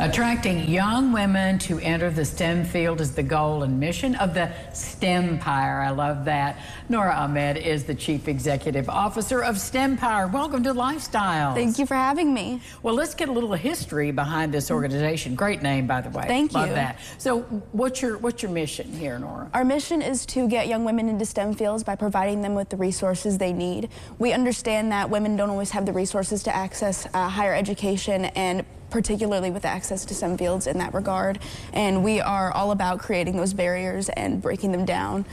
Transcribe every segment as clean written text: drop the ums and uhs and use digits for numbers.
Attracting young women to enter the STEM field is the goal and mission of the Stempire. I love that. Nora Ahmed is the Chief Executive Officer of Stempire. Welcome to Lifestyles. Thank you for having me. Well, let's get a little history behind this organization. Great name, by the way. Thank you. Love that. So what's your mission here, Nora? Our mission is to get young women into STEM fields by providing them with the resources they need. We understand that women don't always have the resources to access higher education, and particularly with access to STEM fields in that regard. And we are all about creating those barriers and breaking them down.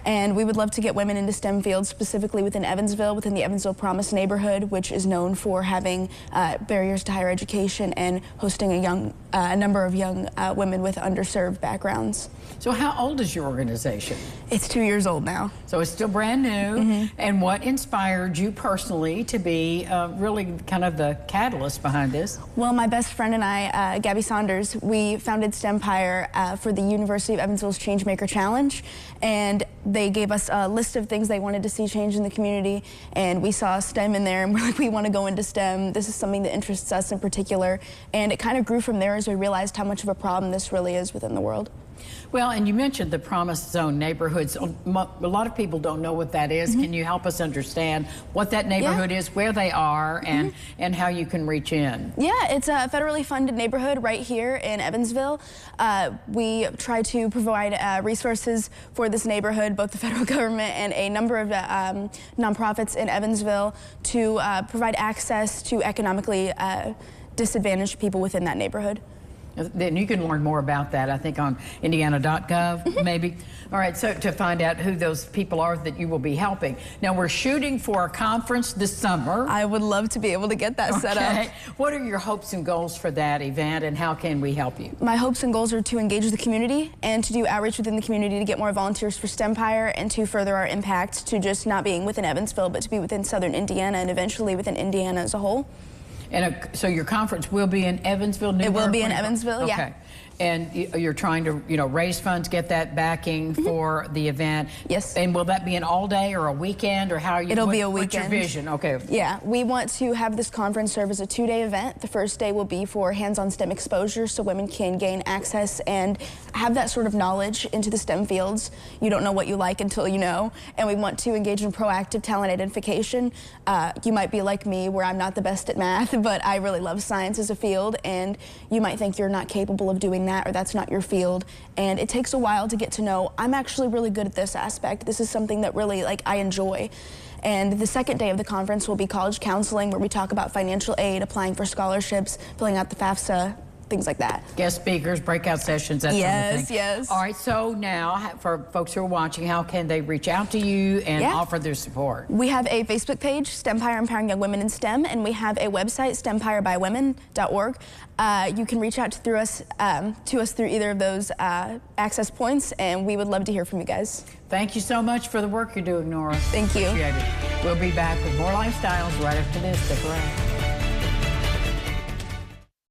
And we would love to get women into STEM fields, specifically within Evansville, within the Evansville Promise neighborhood, which is known for having barriers to higher education and hosting a number of young women with underserved backgrounds. So how old is your organization? It's 2 years old now. So it's still brand new. And what inspired you personally to be really kind of the catalyst behind this? Well, my best friend and I, Gabby Saunders, we founded Stempire for the University of Evansville's Changemaker Challenge, and they gave us a list of things they wanted to see change in the community, and we saw STEM in there, and we're like, we want to go into STEM. This is something that interests us in particular, and it kind of grew from there as we realized how much of a problem this really is within the world. Well, and you mentioned the Promise Zone neighborhoods. A lot of people don't know what that is. Can you help us understand what that neighborhood is, where they are, and how you can reach in? Yeah, it's a federally funded neighborhood right here in Evansville. We try to provide resources for this neighborhood, both the federal government and a number of nonprofits in Evansville, to provide access to economically disadvantaged people within that neighborhood. Then you can learn more about that, I think, on indiana.gov, maybe. All right, so to find out who those people are that you will be helping. Now, we're shooting for a conference this summer. I would love to be able to get that set up. What are your hopes and goals for that event, and how can we help you? My hopes and goals are to engage the community and to do outreach within the community to get more volunteers for Stempire and to further our impact to just not being within Evansville, but to be within southern Indiana and eventually within Indiana as a whole. And so your conference will be in Evansville, New York? It will be in Evansville, yeah. Okay. And you're trying to, raise funds, get that backing for the event. Yes. And will that be an all day or a weekend, or how are you? It'll be a weekend. What's your vision? Okay. Yeah, we want to have this conference serve as a 2-day event. The first day will be for hands-on STEM exposure, so women can gain access and have that sort of knowledge into the STEM fields. You don't know what you like until you know. And we want to engage in proactive talent identification. You might be like me, where I'm not the best at math, but I really love science as a field, and you might think you're not capable of doing that, or that's not your field, and it takes a while to get to know, I'm actually really good at this aspect. This is something that really, I enjoy. And the second day of the conference will be college counseling, where we talk about financial aid, applying for scholarships, filling out the FAFSA, things like that. Guest speakers, breakout sessions, that sort of thing. Yes. All right, so now, for folks who are watching, how can they reach out to you and offer their support? We have a Facebook page, Stempire Empowering Young Women in STEM, and we have a website, stempirebywomen.org. You can reach out to us through either of those access points, and we would love to hear from you guys. Thank you so much for the work you're doing, Nora. Thank you. Appreciate it. We'll be back with more Lifestyles right after this. Stick around.